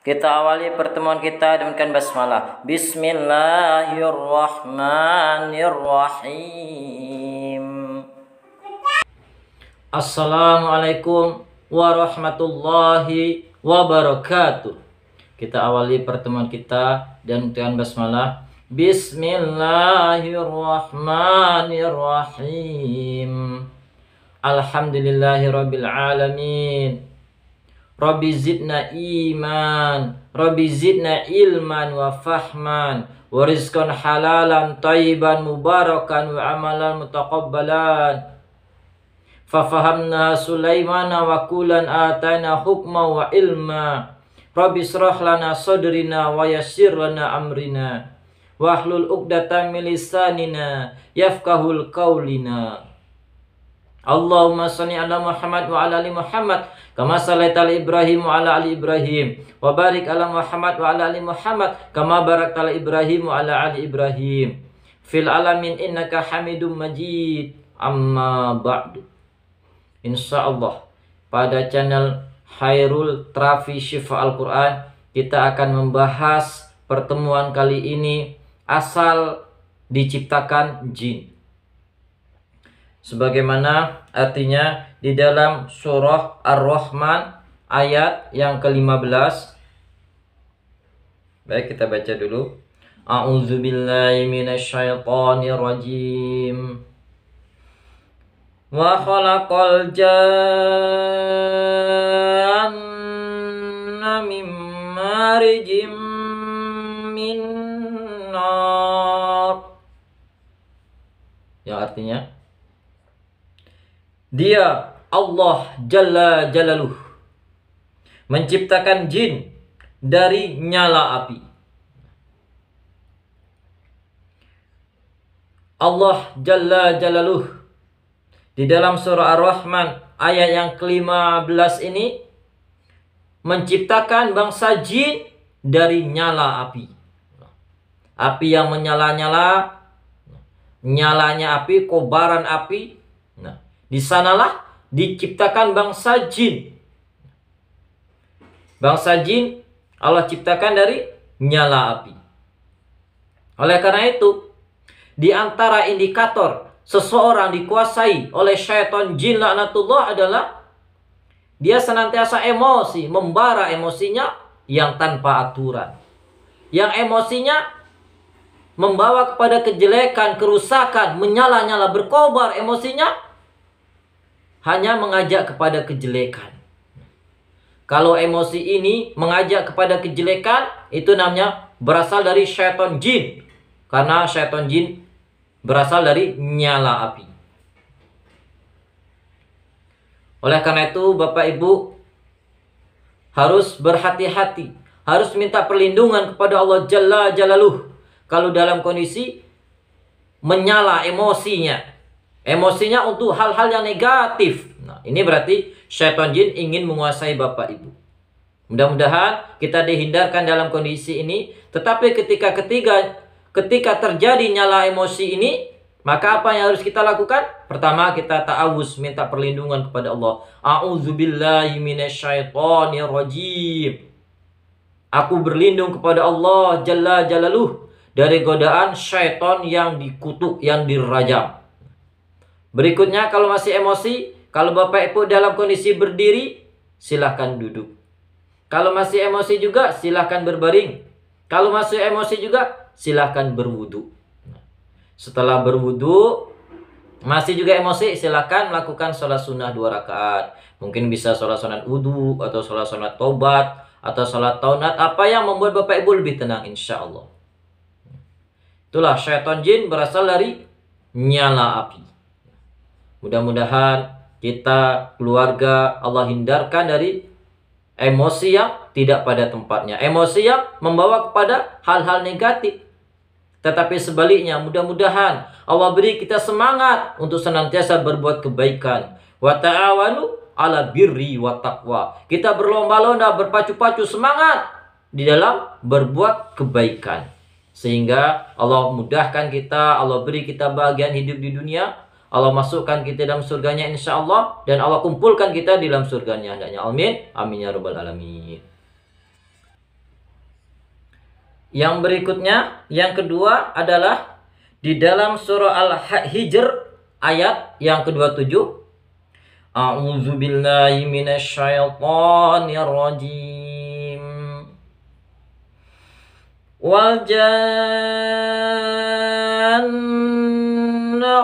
Kita awali pertemuan kita dengan basmalah. Bismillahirrahmanirrahim. Assalamualaikum warahmatullahi wabarakatuh. Kita awali pertemuan kita dengan basmalah. Bismillahirrahmanirrahim. Alhamdulillahirabbil alamin. Rabbi zidna iman, Rabbi zidna ilman wa fahman, wa rizqan halalan tayyiban mubarakan wa amalan mutaqabbalan. Fafahamna Sulaimana wa kulan atana hukma wa ilma. Rabbi srah lana sadrina wa yassir lana amrina. Wahlul uqdatan min lisanina yafqahul qaulina. Allahumma shalli ala Muhammad wa ala ali Muhammad kama shallaita ala Ibrahim wa ala ali Ibrahim wa barik ala Muhammad wa ala ali Muhammad kama barakta ala Ibrahim wa ala ali Ibrahim fil alamin innaka Hamidum Majid. Amma ba'du. Insyaallah pada channel Khairul Trafi Syifa Al-Quran kita akan membahas pertemuan kali ini asal diciptakan jin. Sebagaimana artinya di dalam surah Ar-Rahman ayat yang ke-15. Baik, kita baca dulu. A'udzubillahi minasyaitonirrajim. Wa khalaqal janna min marijim min nar. Yang artinya Dia Allah Jalla Jalaluh menciptakan jin dari nyala api. Allah Jalla Jalaluh di dalam surah Ar-Rahman ayat yang ke-15 ini menciptakan bangsa jin dari nyala api. Api yang menyala-nyala, nyalanya api, kobaran api. Nah, di sanalah diciptakan bangsa jin. Bangsa jin Allah ciptakan dari nyala api. Oleh karena itu, di antara indikator seseorang dikuasai oleh syaitan jin laknatullah adalah dia senantiasa emosi, membara emosinya yang tanpa aturan. Yang emosinya membawa kepada kejelekan, kerusakan, menyala-nyala, berkobar emosinya hanya mengajak kepada kejelekan. Kalau emosi ini mengajak kepada kejelekan, itu namanya berasal dari syaitan jin. Karena syaitan jin berasal dari nyala api. Oleh karena itu, Bapak Ibu harus berhati-hati, harus minta perlindungan kepada Allah Jalla Jalaluh. Kalau dalam kondisi menyala emosinya, emosinya untuk hal-hal yang negatif. Nah, ini berarti syaitan jin ingin menguasai Bapak Ibu. Mudah-mudahan kita dihindarkan dalam kondisi ini. Tetapi ketika terjadi nyala emosi ini, maka apa yang harus kita lakukan? Pertama, kita ta'awuz, minta perlindungan kepada Allah. A'udzubillahi minasyaitonirrajim. Aku berlindung kepada Allah Jalla Jalaluh dari godaan syaitan yang dikutuk, yang dirajam. Berikutnya, kalau masih emosi, kalau Bapak Ibu dalam kondisi berdiri, silahkan duduk. Kalau masih emosi juga, silahkan berbaring. Kalau masih emosi juga, silahkan berwudu. Setelah berwudu, masih juga emosi, silahkan melakukan sholat sunnah 2 rakaat. Mungkin bisa sholat sunat wudu, atau sholat sunat tobat, atau sholat taunat. Apa yang membuat Bapak Ibu lebih tenang, insya Allah. Itulah syaitan jin berasal dari nyala api. Mudah-mudahan kita, keluarga, Allah hindarkan dari emosi yang tidak pada tempatnya. Emosi yang membawa kepada hal-hal negatif. Tetapi sebaliknya, mudah-mudahan Allah beri kita semangat untuk senantiasa berbuat kebaikan. Wa ta'awanu ala birri wa taqwa. Kita berlomba-lomba, berpacu-pacu semangat di dalam berbuat kebaikan. Sehingga Allah mudahkan kita, Allah beri kita bahagian hidup di dunia. Allah masukkan kita dalam surganya insya Allah. Dan Allah kumpulkan kita di dalam surganya hendaknya. Amin. Amin ya rabbal alamin. Yang berikutnya, yang kedua adalah di dalam surah Al-Hijr ayat yang ke-27. A'udzu billahi minasyaitonir rajim. Wal janna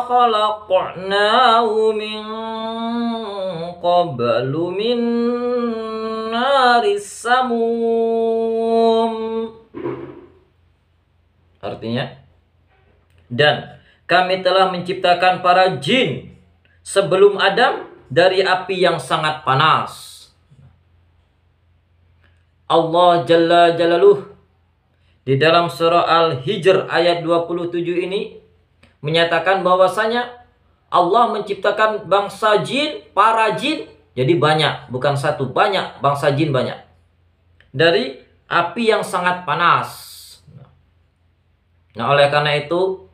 khalaqnahu min qablu min naris samum. Artinya, dan kami telah menciptakan para jin sebelum Adam dari api yang sangat panas. Allah Jalla Jalaluh di dalam surah Al-Hijr ayat 27 ini menyatakan bahwasanya Allah menciptakan bangsa jin, para jin, jadi banyak, bukan satu, banyak, bangsa jin banyak, dari api yang sangat panas. Nah, oleh karena itu,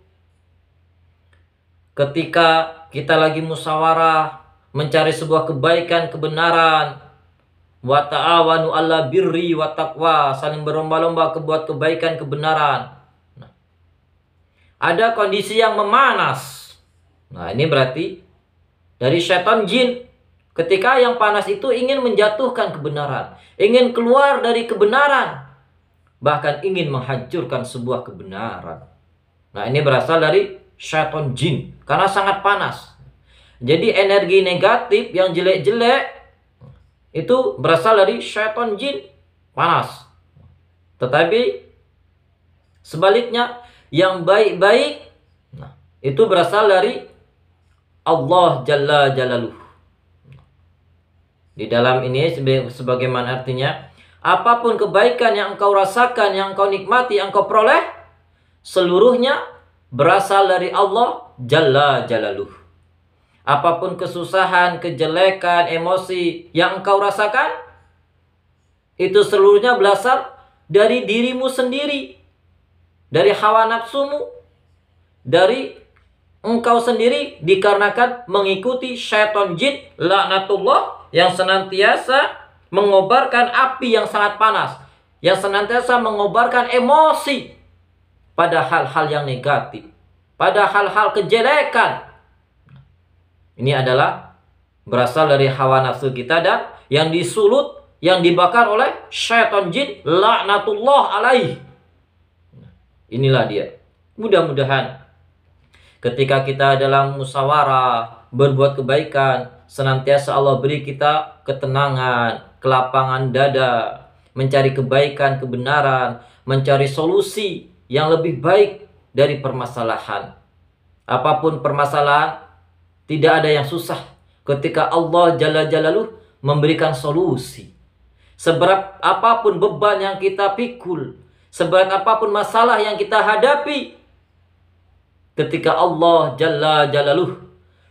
ketika kita lagi musyawarah mencari sebuah kebaikan, kebenaran, wa ta'awanu 'alal birri wa taqwa, saling berlomba-lomba buat kebaikan, kebenaran. Nah, ada kondisi yang memanas. Nah, ini berarti dari syaitan jin. Ketika yang panas itu ingin menjatuhkan kebenaran, ingin keluar dari kebenaran, bahkan ingin menghancurkan sebuah kebenaran. Nah, ini berasal dari syaitan jin karena sangat panas. Jadi energi negatif yang jelek-jelek itu berasal dari syaitan jin, panas. Tetapi sebaliknya yang baik-baik, nah, itu berasal dari Allah Jalla Jalaluh. Di dalam ini sebagaimana artinya, apapun kebaikan yang engkau rasakan, yang engkau nikmati, yang engkau peroleh, seluruhnya berasal dari Allah Jalla Jalaluh. Apapun kesusahan, kejelekan, emosi yang engkau rasakan, itu seluruhnya berasal dari dirimu sendiri, dari hawa nafsumu, dari engkau sendiri, dikarenakan mengikuti syaitan jin laknatullah yang senantiasa mengobarkan api yang sangat panas, yang senantiasa mengobarkan emosi pada hal-hal yang negatif, pada hal-hal kejelekan. Ini adalah berasal dari hawa nafsu kita dan yang disulut, yang dibakar oleh syaitan jin laknatullah alaih. Inilah dia. Mudah-mudahan ketika kita dalam musyawarah berbuat kebaikan, senantiasa Allah beri kita ketenangan, kelapangan dada, mencari kebaikan, kebenaran, mencari solusi yang lebih baik dari permasalahan. Apapun permasalahan, tidak ada yang susah ketika Allah Jalla Jalaluh memberikan solusi. Seberat apapun beban yang kita pikul, seberat apapun masalah yang kita hadapi, ketika Allah Jalla Jalaluh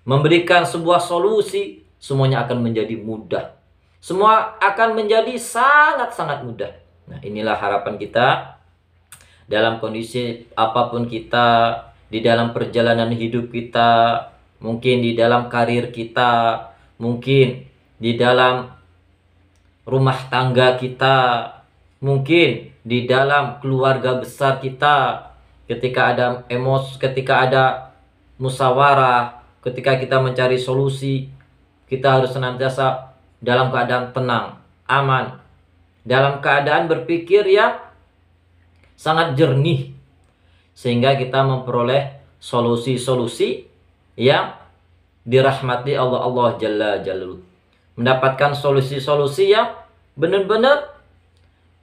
memberikan sebuah solusi, semuanya akan menjadi mudah. Semua akan menjadi sangat-sangat mudah. Nah, inilah harapan kita dalam kondisi apapun kita, di dalam perjalanan hidup kita, mungkin di dalam karir kita, mungkin di dalam rumah tangga kita, mungkin di dalam keluarga besar kita. Ketika ada emosi, ketika ada musyawarah, ketika kita mencari solusi, kita harus senantiasa dalam keadaan tenang, aman, dalam keadaan berpikir yang sangat jernih, sehingga kita memperoleh solusi-solusi yang dirahmati Allah Jalla Jalaluh, mendapatkan solusi-solusi yang benar-benar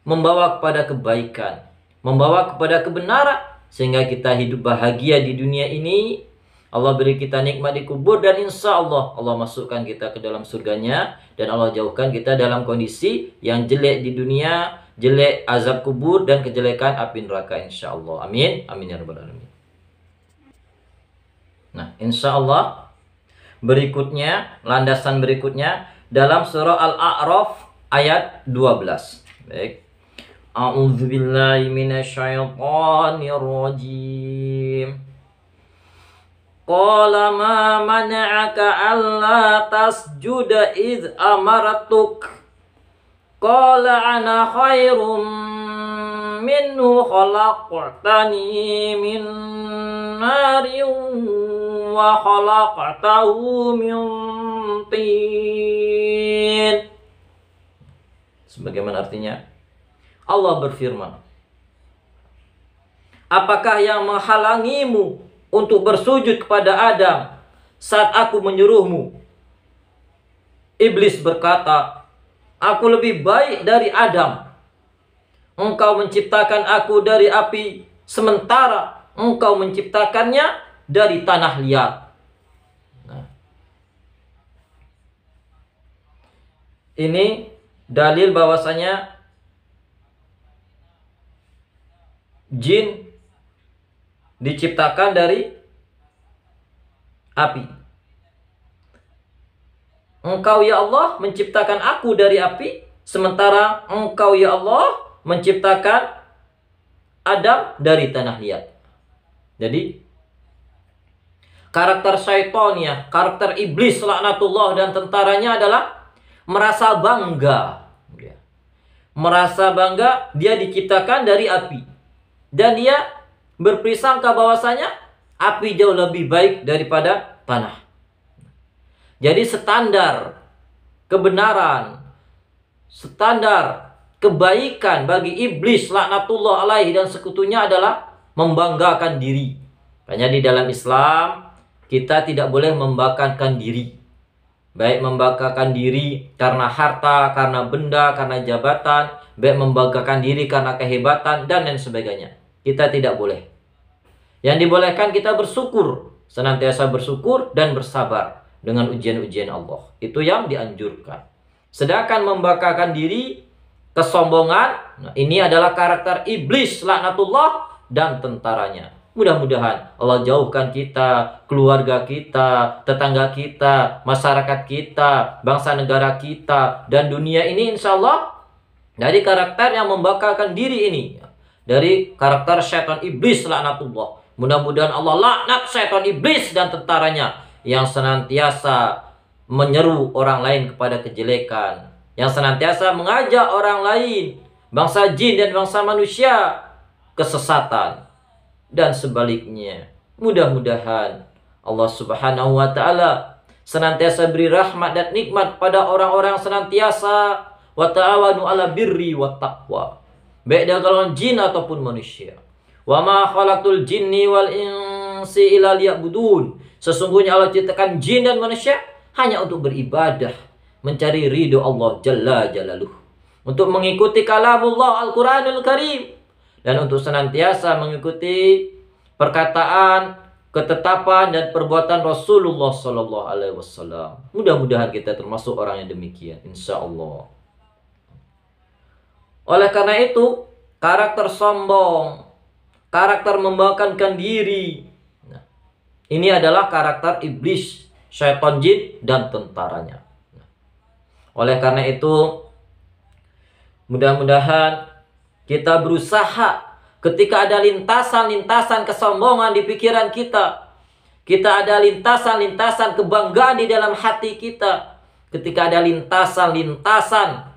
membawa kepada kebaikan, membawa kepada kebenaran, sehingga kita hidup bahagia di dunia ini. Allah beri kita nikmat di kubur, dan insya Allah Allah masukkan kita ke dalam surganya, dan Allah jauhkan kita dalam kondisi yang jelek di dunia, jelek azab kubur dan kejelekan api neraka, insya Allah. Amin, amin ya rabbal alamin. Nah, insya Allah berikutnya, landasan berikutnya dalam surah Al-A'raf ayat 12. Baik. A'udzubillahi minasyaitonir rajim. Qala ma mana'aka alla tasjuda idh amaratuk. Qala ana khairum minhu khalaqtani min narin wa khalaqtahu min tin. Sebagaimana artinya, Allah berfirman, apakah yang menghalangimu untuk bersujud kepada Adam saat aku menyuruhmu? Iblis berkata, aku lebih baik dari Adam. Engkau menciptakan aku dari api, sementara engkau menciptakannya dari tanah liat. Nah, ini dalil bahwasanya jin diciptakan dari api. Engkau ya Allah menciptakan aku dari api, sementara engkau ya Allah menciptakan Adam dari tanah liat. Jadi karakter syaitonnya, karakter iblis laknatullah dan tentaranya adalah merasa bangga. Merasa bangga dia diciptakan dari api. Dan dia berprasangka bahwasanya api jauh lebih baik daripada tanah. Jadi standar kebenaran, standar kebaikan bagi iblis laknatullah alaihi dan sekutunya adalah membanggakan diri. Makanya di dalam Islam kita tidak boleh membanggakan diri. Baik membanggakan diri karena harta, karena benda, karena jabatan, baik membanggakan diri karena kehebatan dan lain sebagainya. Kita tidak boleh. Yang dibolehkan kita bersyukur, senantiasa bersyukur dan bersabar dengan ujian-ujian Allah. Itu yang dianjurkan. Sedangkan membanggakan diri, kesombongan, nah ini adalah karakter iblis laknatullah dan tentaranya. Mudah-mudahan Allah jauhkan kita, keluarga kita, tetangga kita, masyarakat kita, bangsa negara kita, dan dunia ini insya Allah dari karakter yang membanggakan diri ini. Dari karakter syaitan iblis laknatullah. Mudah-mudahan Allah laknat syaitan iblis dan tentaranya yang senantiasa menyeru orang lain kepada kejelekan, yang senantiasa mengajak orang lain, bangsa jin dan bangsa manusia, kesesatan. Dan sebaliknya, mudah-mudahan Allah subhanahu wa ta'ala senantiasa beri rahmat dan nikmat pada orang-orang senantiasa wa ta'awanu ala birri wa taqwa, baik dari kalangan jin ataupun manusia. Wa ma khalaqtul jinni wal insi illa liya'budun. Sesungguhnya Allah ciptakan jin dan manusia hanya untuk beribadah, mencari ridho Allah Jalla Jalaluh, untuk mengikuti kalamullah Al-Quranul Karim, dan untuk senantiasa mengikuti perkataan, ketetapan dan perbuatan Rasulullah Sallallahu Alaihi Wasallam. Mudah-mudahan kita termasuk orang yang demikian, insya Allah. Oleh karena itu, karakter sombong, karakter membanggakan diri, nah, ini adalah karakter iblis, syaitan jin dan tentaranya. Oleh karena itu, mudah-mudahan kita berusaha ketika ada lintasan-lintasan kesombongan di pikiran kita, kita ada lintasan-lintasan kebanggaan di dalam hati kita, ketika ada lintasan-lintasan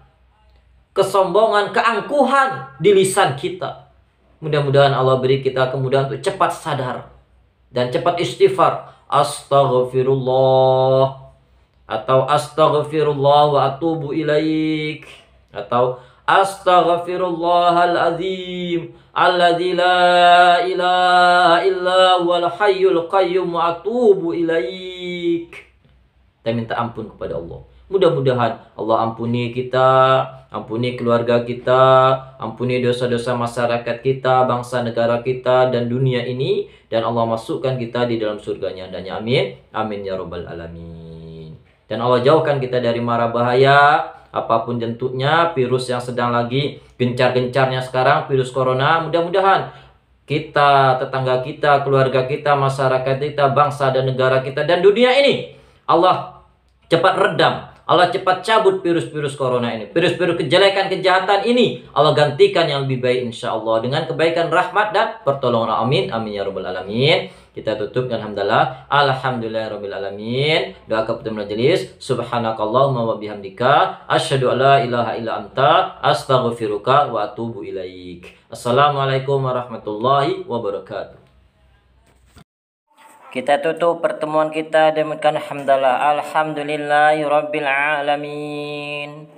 kesombongan, keangkuhan di lisan kita, mudah-mudahan Allah beri kita kemudahan untuk cepat sadar dan cepat istighfar. Astaghfirullah, atau astaghfirullah wa atubu ilaik, atau astaghfirullahal azim alladzi la ilaha illa huwal hayyul qayyum wa atubu ilaik. Kita minta ampun kepada Allah. Mudah-mudahan Allah ampuni kita, ampuni keluarga kita, ampuni dosa-dosa masyarakat kita, bangsa negara kita dan dunia ini, dan Allah masukkan kita di dalam surganya. Dan amin, amin ya rabbal alamin. Dan Allah jauhkan kita dari mara bahaya apapun bentuknya, virus yang sedang lagi gencar-gencarnya sekarang, virus corona. Mudah-mudahan kita, tetangga kita, keluarga kita, masyarakat kita, bangsa dan negara kita dan dunia ini Allah cepat redam, Allah cepat cabut virus-virus corona ini, virus-virus kejelekan, kejahatan ini Allah gantikan yang lebih baik insya Allah dengan kebaikan, rahmat dan pertolongan. Amin, amin ya rabbal alamin. Kita tutup dengan alhamdulillah, alhamdulillahirabbil alamin. Doa keputusan majelis, subhanakallahumma wa bihamdika asyhadu an la ilaha illa anta astaghfiruka wa atubu ilaik. Assalamualaikum warahmatullahi wabarakatuh. Kita tutup pertemuan kita demikian alhamdulillah, alhamdulillahirabbil alamin.